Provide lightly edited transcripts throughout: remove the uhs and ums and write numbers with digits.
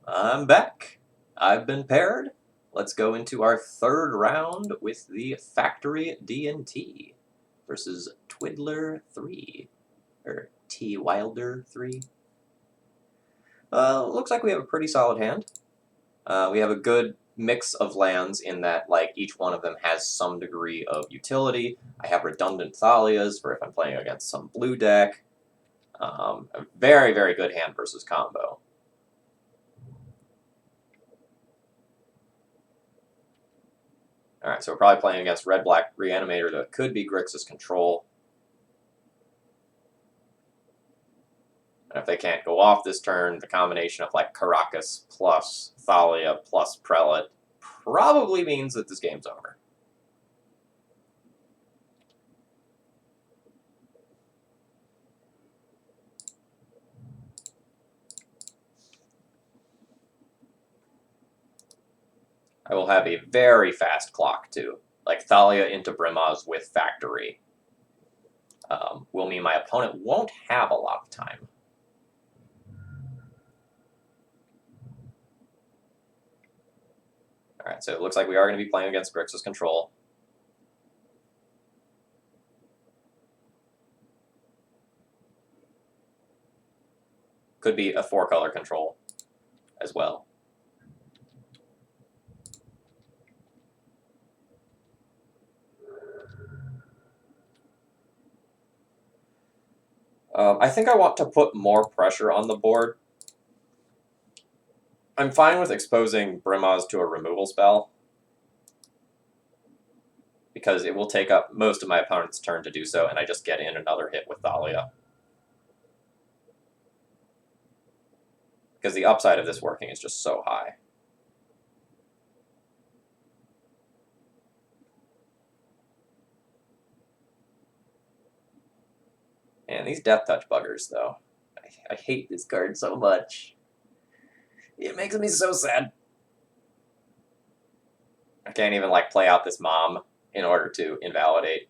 I'm back. I've been paired. Let's go into our third round with the Factory D&T versus Twiddler 3, or T Wilder 3. Looks like we have a pretty solid hand. We have a good mix of lands in that, like, each one of them has some degree of utility. I have redundant Thalias for if I'm playing against some blue deck. A very, very good hand versus combo. Alright, so we're probably playing against red-black Reanimator that could be Grixis control. And if they can't go off this turn, the combination of like Caracas plus Thalia plus Prelate probably means that this game's over. I will have a very fast clock, too. Like, Thalia into Brimaz with Factory will mean my opponent won't have a lot of time. Alright, so it looks like we are going to be playing against Grixis control. Could be a 4-color control as well. I think I want to put more pressure on the board. I'm fine with exposing Brimaz to a removal spell, because it will take up most of my opponent's turn to do so, and I just get in another hit with Thalia. Because the upside of this working is just so high. And these Death Touch buggers, though. I hate this card so much. It makes me so sad. I can't even, like, play out this Mom in order to invalidate,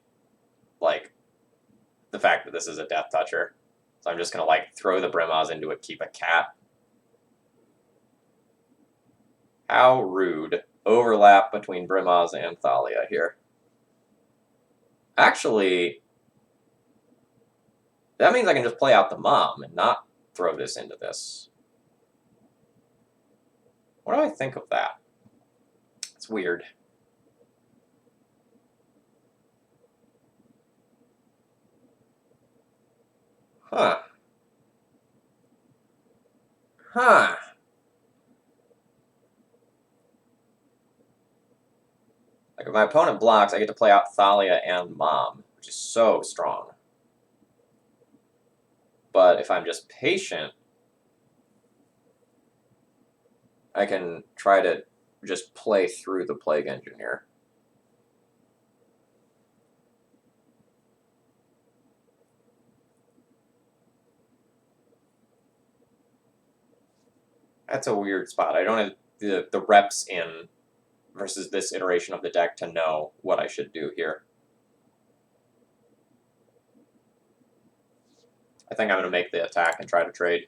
like, the fact that this is a Death Toucher. So I'm just going to, like, throw the Brimaz into it, keep a cat. How rude. Overlap between Brimaz and Thalia here. Actually, that means I can just play out the Mom and not throw this into this. What do I think of that? It's weird. Huh. Huh. Like, if my opponent blocks, I get to play out Thalia and Mom, which is so strong. But if I'm just patient, I can try to just play through the Plague Engineer. That's a weird spot. I don't have the reps in versus this iteration of the deck to know what I should do here. I think I'm going to make the attack and try to trade.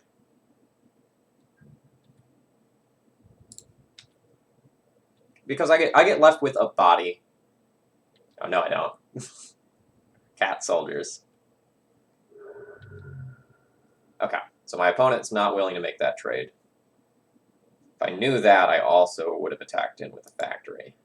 Because I get left with a body. Oh, no, I don't. Cat soldiers. Okay, so my opponent's not willing to make that trade. If I knew that, I also would have attacked in with a Factory.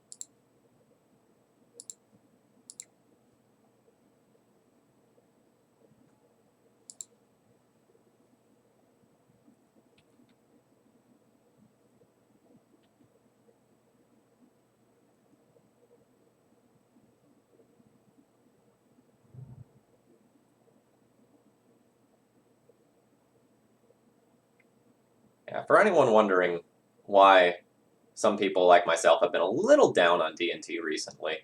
Yeah, for anyone wondering why some people like myself have been a little down on D&T recently,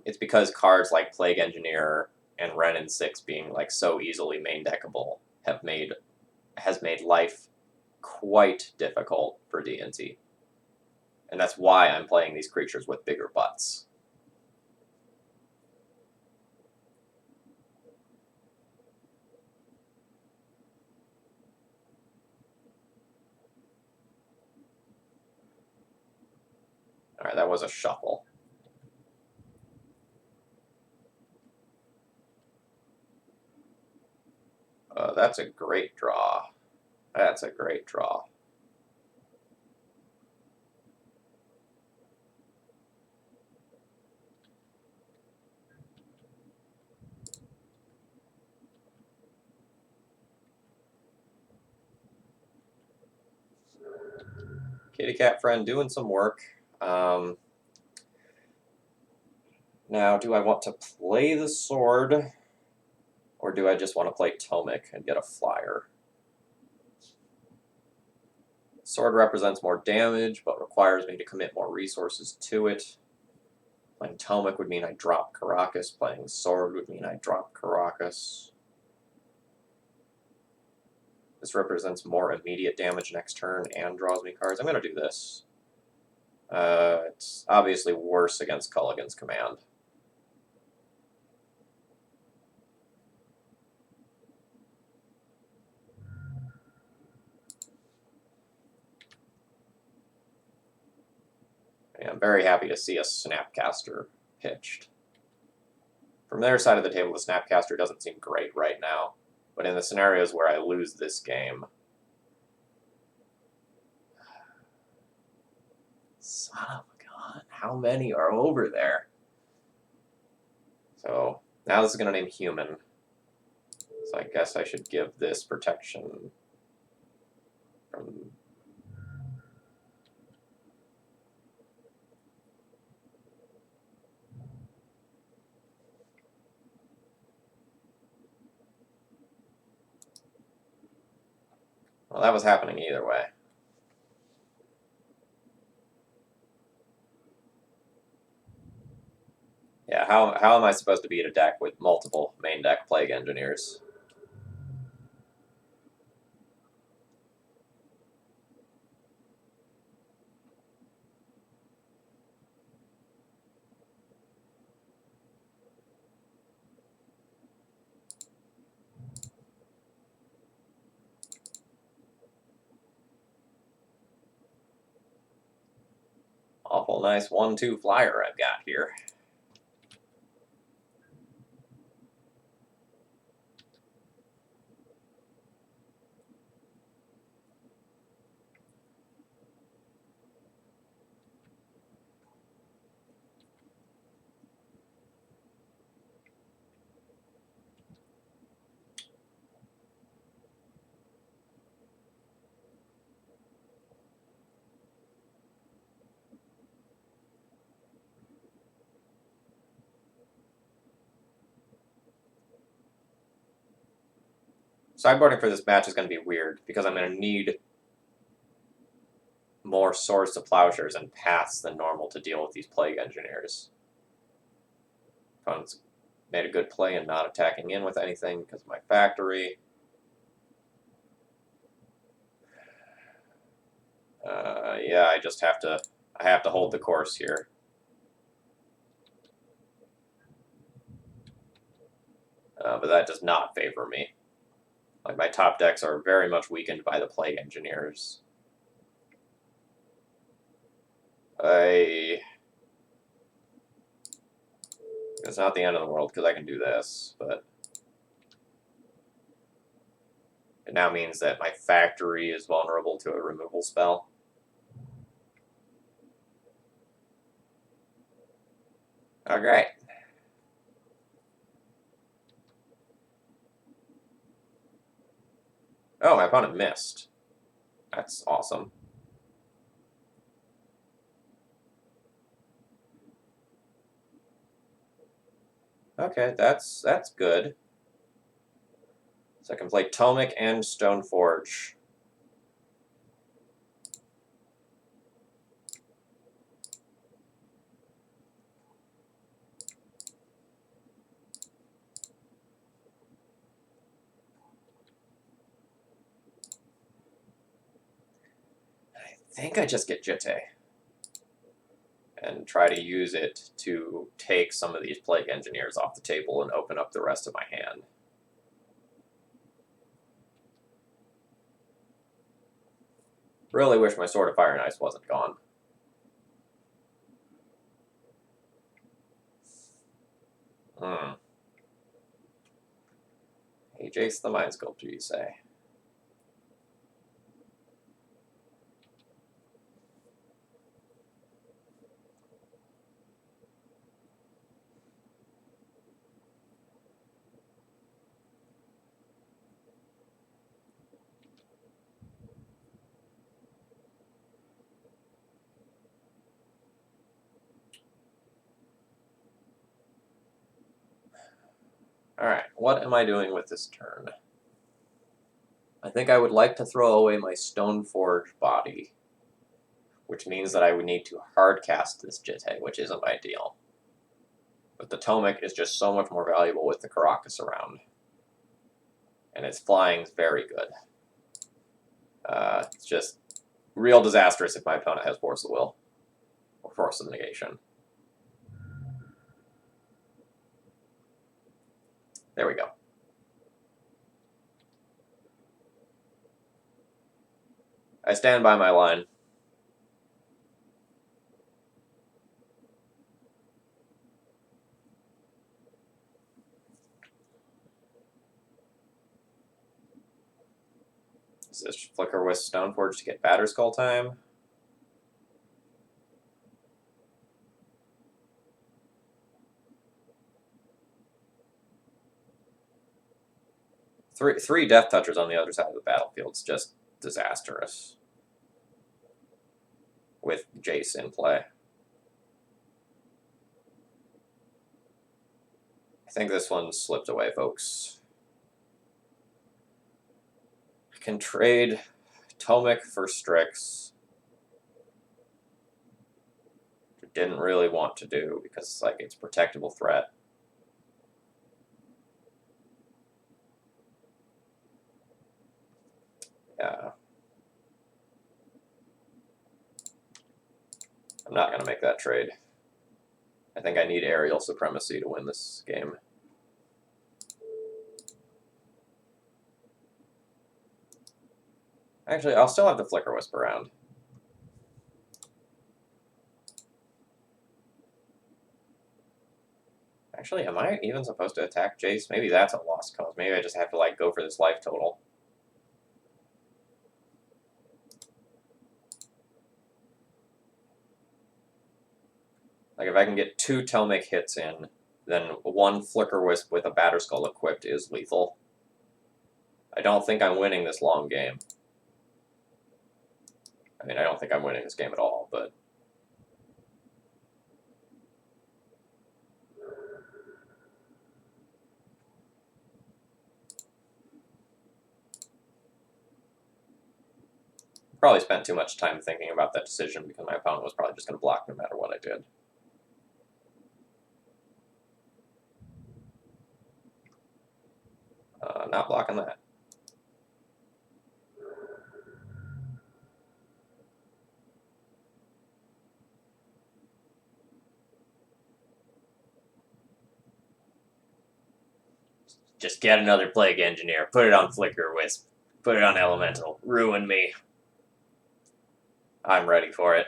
it's because cards like Plague Engineer and Ren and 6 being like so easily main deckable has made life quite difficult for D&T. And that's why I'm playing these creatures with bigger butts. Alright, that was a shuffle. That's a great draw. That's a great draw. Kitty cat friend doing some work. Now, do I want to play the sword, or do I just want to play Tomic and get a flyer? Sword represents more damage, but requires me to commit more resources to it. Playing Tomic would mean I drop Caracas. Playing Sword would mean I drop Caracas. This represents more immediate damage next turn and draws me cards. I'm going to do this. It's obviously worse against Culligan's command. And I'm very happy to see a Snapcaster pitched. From their side of the table, the Snapcaster doesn't seem great right now. But in the scenarios where I lose this game... Son of a gun, how many are over there? So, now this is going to name human. So I guess I should give this protection from... Well, that was happening either way. Yeah, how am I supposed to beat a deck with multiple main deck Plague Engineers? Awful nice 1/2 flyer I've got here. Sideboarding for this match is going to be weird, because I'm going to need more swords to plowshares and paths than normal to deal with these Plague Engineers. Opponent's made a good play in not attacking in with anything because of my factory. Yeah, I just have to... I have to hold the course here. But that does not favor me. Like, my top decks are very much weakened by the Plague Engineers. It's not the end of the world, because I can do this, but... It now means that my factory is vulnerable to a removal spell. Oh, great. Oh, my opponent missed. That's awesome. Okay, that's good. So I can play Tomic and Stoneforge. I think I just get Jitte and try to use it to take some of these Plague Engineers off the table and open up the rest of my hand. Really wish my Sword of Fire and Ice wasn't gone. Jace the Mind Sculptor, you say? Alright, what am I doing with this turn? I think I would like to throw away my Stoneforge body, which means that I would need to hardcast this Jitte, which isn't ideal. But the Tomic is just so much more valuable with the Caracas around. And its flying is very good. It's just real disastrous if my opponent has Force of Will. Or Force of Negation. There we go. I stand by my line. Is this Flicker with Stoneforge to get Batterskull time? Three Death Touchers on the other side of the battlefield's just disastrous. With Jace in play. I think this one slipped away, folks. I can trade Tomic for Strix. Which I didn't really want to do because like it's protectable threat. Yeah. I'm not going to make that trade. I think I need aerial supremacy to win this game. Actually, I'll still have the Flicker Wisp around. Actually, am I even supposed to attack Jace? Maybe that's a lost cause. Maybe I just have to like go for this life total. Like if I can get 2 Tomic hits in, then 1 Flicker Wisp with a Batterskull equipped is lethal. I don't think I'm winning this long game. I mean, I don't think I'm winning this game at all, but... Probably spent too much time thinking about that decision because my opponent was probably just going to block no matter what I did. Not blocking that. Just get another Plague Engineer, put it on Flicker Wisp, put it on Elemental, ruin me. I'm ready for it.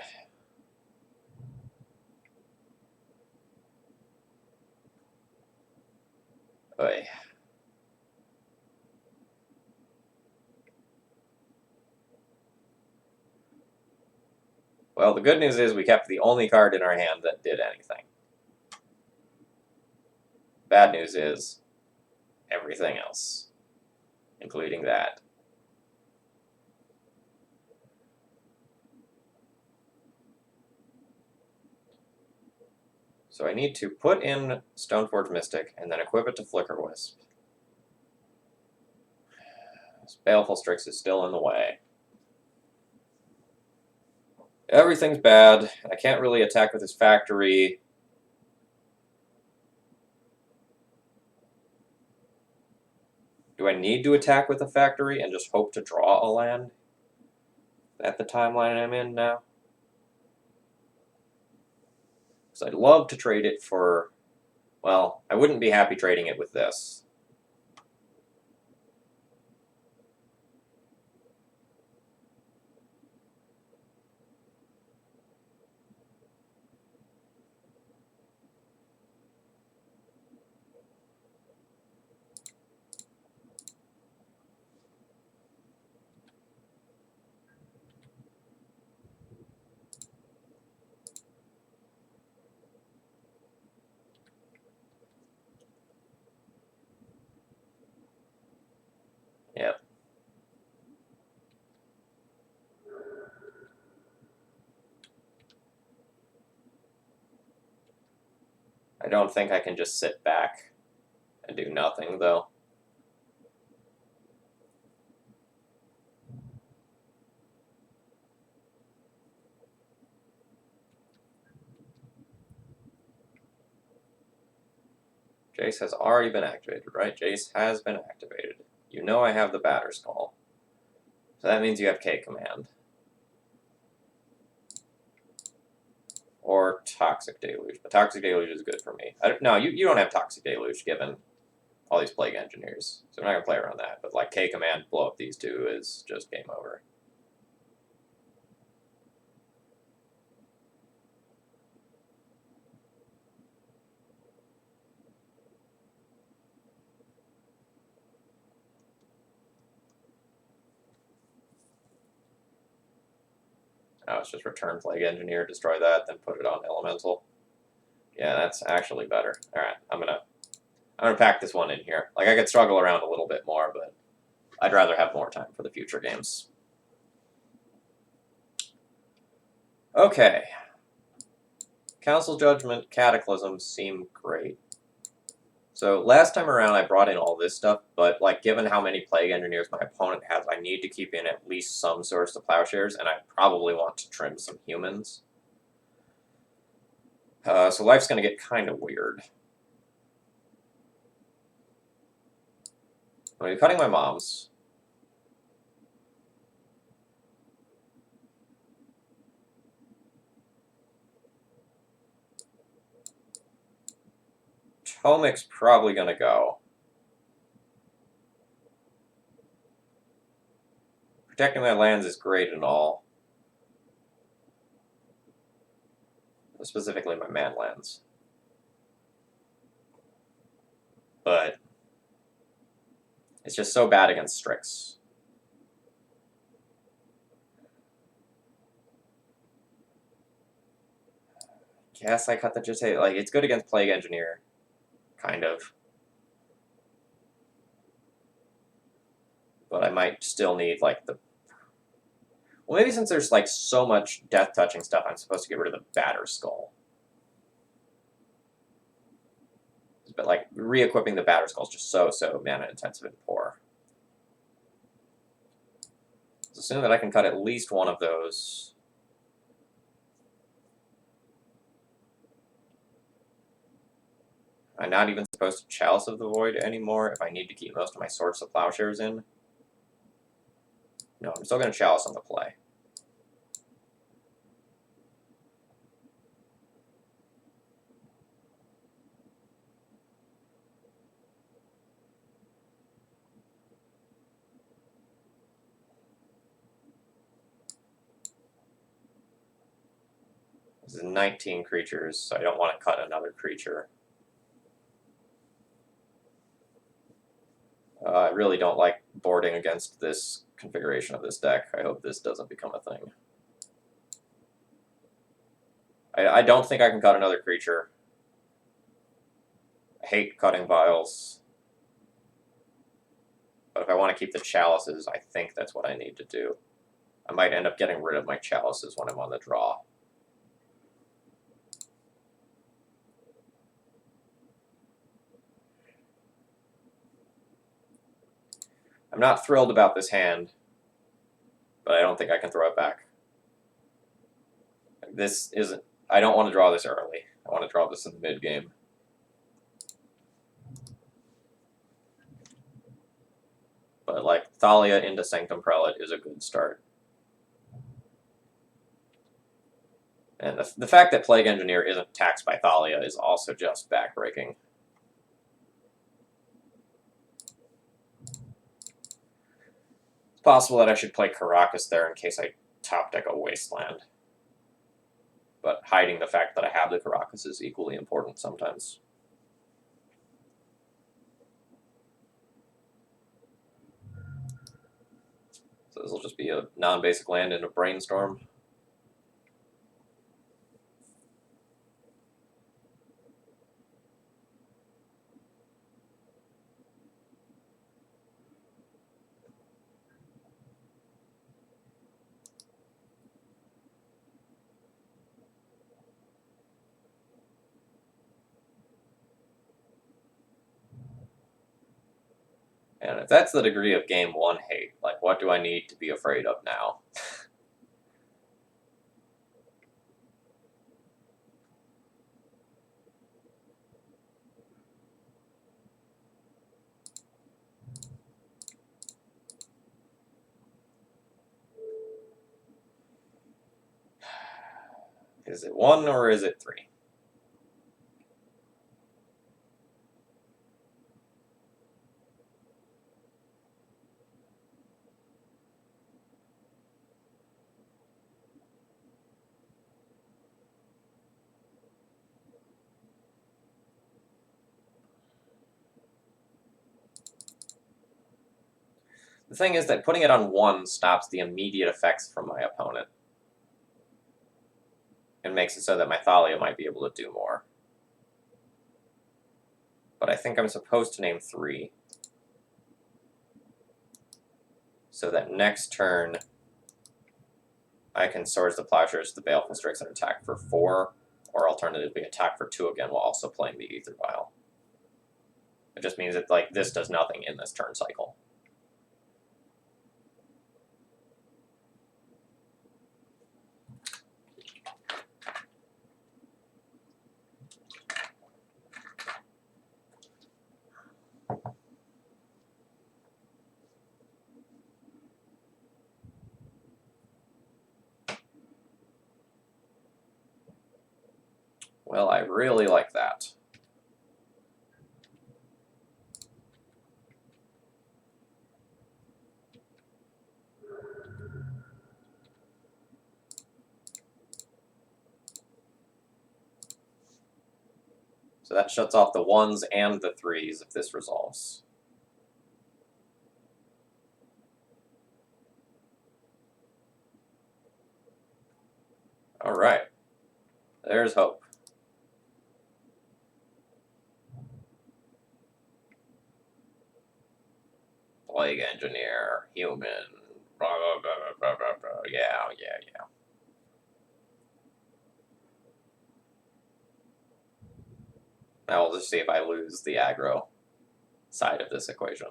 Oy. Well, the good news is we kept the only card in our hand that did anything. Bad news is everything else, including that. So I need to put in Stoneforge Mystic and then equip it to Flicker Wisp. This Baleful Strix is still in the way. Everything's bad. I can't really attack with his factory. Do I need to attack with a factory and just hope to draw a land? At the timeline I'm in now? Because I'd love to trade it for... Well, I wouldn't be happy trading it with this. Yep. I don't think I can just sit back and do nothing, though. Jace has already been activated, right? Jace has been activated. You know I have the Batter Skull. So that means you have K Command. Or Toxic Deluge. But Toxic Deluge is good for me. No, you don't have Toxic Deluge given all these Plague Engineers. So I'm not going to play around that. But like K Command, blow up these two is just game over. Oh, it's just return Plague Engineer, destroy that, then put it on Elemental. Yeah, that's actually better. Alright, I'm gonna pack this one in here. Like, I could struggle around a little bit more, but I'd rather have more time for the future games. Okay. Council Judgment, Cataclysm seem great. So last time around, I brought in all this stuff, but like given how many Plague Engineers my opponent has, I need to keep in at least some source of Plowshares, and I probably want to trim some humans. So life's going to get kind of weird. I'm going to be cutting my moms. Tomic's probably going to go. Protecting my lands is great and all. Specifically my man lands. But it's just so bad against Strix. Guess I cut the Jite. Like, it's good against Plague Engineer. Kind of. But I might still need, like, the... Well, maybe since there's, like, so much death-touching stuff, I'm supposed to get rid of the Batter Skull. But, like, re-equipping the Batter Skull is just so mana-intensive and poor. So assume that I can cut at least one of those. I'm not even supposed to Chalice of the Void anymore if I need to keep most of my Swords of Plowshares in. No, I'm still going to Chalice on the play. This is 19 creatures, so I don't want to cut another creature. I really don't like boarding against this configuration of this deck. I hope this doesn't become a thing. I don't think I can cut another creature. I hate cutting vials. But if I want to keep the chalices, I think that's what I need to do. I might end up getting rid of my chalices when I'm on the draw. I'm not thrilled about this hand, but I don't think I can throw it back. This isn't... I don't want to draw this early. I want to draw this in the mid-game. But, like, Thalia into Sanctum Prelate is a good start. And the fact that Plague Engineer isn't taxed by Thalia is also just backbreaking. It's possible that I should play Caracas there in case I top deck a Wasteland. But hiding the fact that I have the Caracas is equally important sometimes. So this will just be a non-basic land and a Brainstorm. If that's the degree of game 1 hate, like, what do I need to be afraid of now? Is it 1 or is it 3? The thing is that putting it on 1 stops the immediate effects from my opponent. And makes it so that my Thalia might be able to do more. But I think I'm supposed to name 3. So that next turn, I can Swords to Plowshares, the Baleful Strix, and attack for 4, or alternatively attack for 2 again while also playing the Aether Vial. It just means that, like, this does nothing in this turn cycle. Well, I really like that. So that shuts off the 1s and the 3s if this resolves. Alright. There's hope. Plague Engineer, human, blah, blah, blah, blah, blah, blah. Yeah. Now we'll just see if I lose the aggro side of this equation.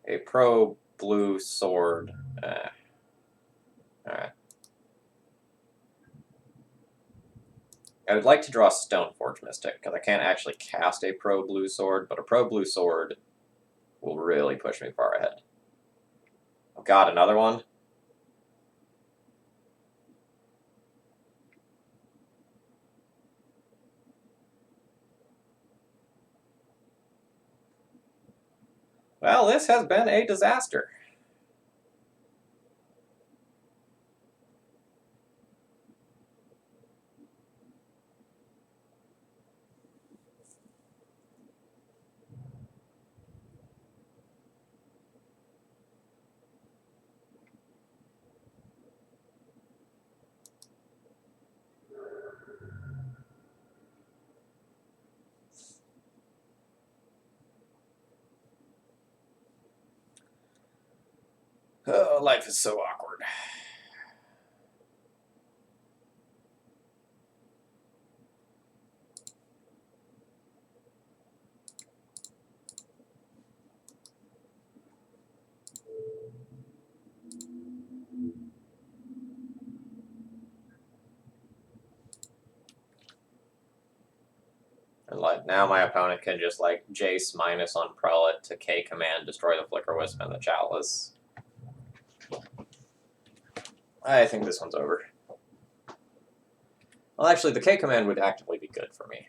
A pro blue sword. Alright. I would like to draw Stoneforge Mystic, because I can't actually cast a pro blue sword, but a pro blue sword will really push me far ahead. Oh god, another one? Well, this has been a disaster. Oh, life is so awkward. And like now my opponent can just like Jace minus on Prelate to K command, destroy the Flicker Wisp and the Chalice. I think this one's over. Well, actually, the K command would actively be good for me.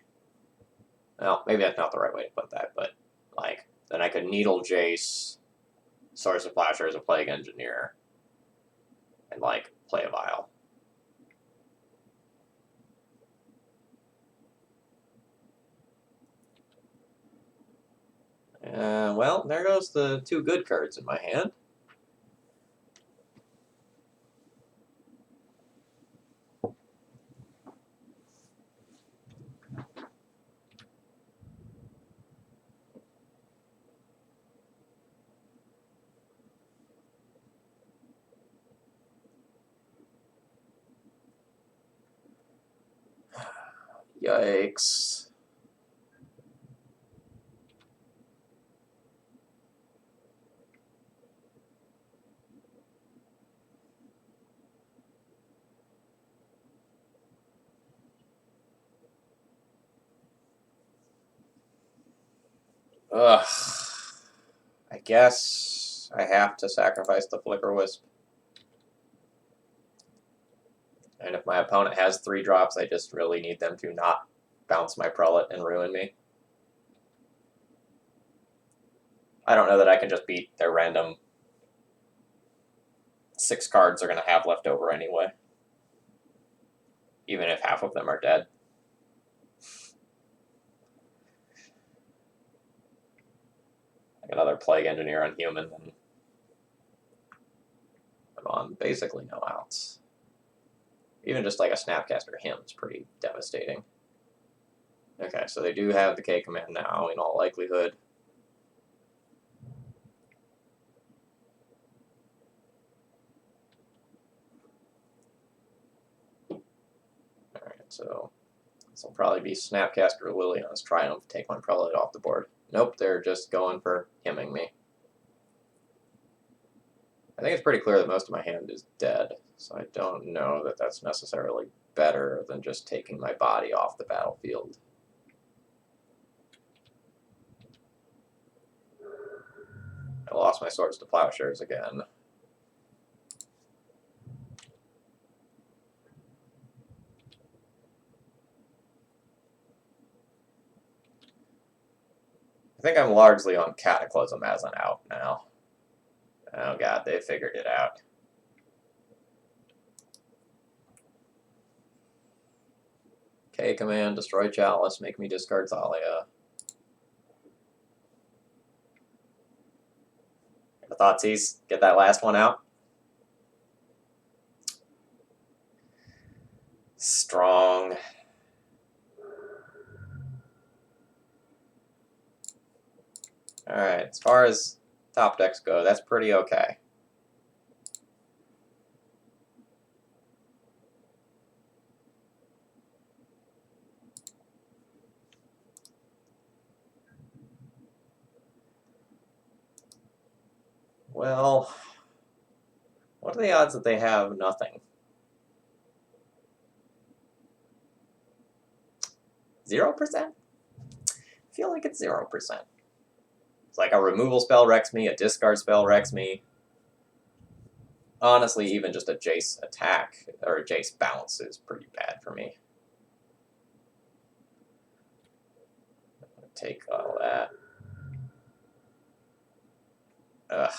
Well, maybe that's not the right way to put that, but like then I could Needle Jace, Swords to Plowshares, a Plague Engineer, and like play a Vial. Well, there goes the 2 good cards in my hand. Yikes. Ugh. I guess I have to sacrifice the Flicker Wisp. And if my opponent has 3 drops, I just really need them to not bounce my Prelate and ruin me. I don't know that I can just beat their random 6 cards they're going to have left over anyway. Even if half of them are dead. Like another Plague Engineer on human, and I'm on basically no outs. Even just like a Snapcaster him is pretty devastating. Okay, so they do have the K command now, in all likelihood. Alright, so this will probably be Snapcaster Liliana's Triumph, take my Prelate off the board. Nope, they're just going for hemming me. I think it's pretty clear that most of my hand is dead, so I don't know that that's necessarily better than just taking my body off the battlefield. I lost my Swords to Plowshares again. I think I'm largely on Cataclysm as an out now. Oh god, they figured it out. K command, destroy Chalice, make me discard Thalia. The Thoughtseize, get that last one out. Strong. Alright, as far as top decks go, that's pretty okay. Well, what are the odds that they have nothing? 0%? I feel like it's 0%. It's like a removal spell wrecks me, a discard spell wrecks me. Honestly, even just a Jace attack, or a Jace bounce is pretty bad for me. Take all that. Ugh.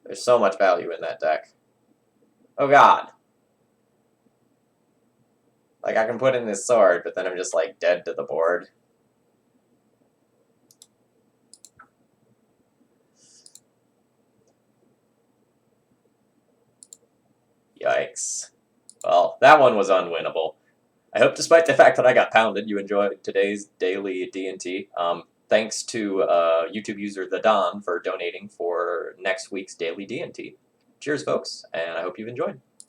There's so much value in that deck. Oh god. Like, I can put in this sword, but then I'm just, like, dead to the board. Yikes. Well, that one was unwinnable. I hope despite the fact that I got pounded, you enjoyed today's daily D&T. Thanks to YouTube user The Don for donating for next week's daily D&T. Cheers, folks, and I hope you've enjoyed.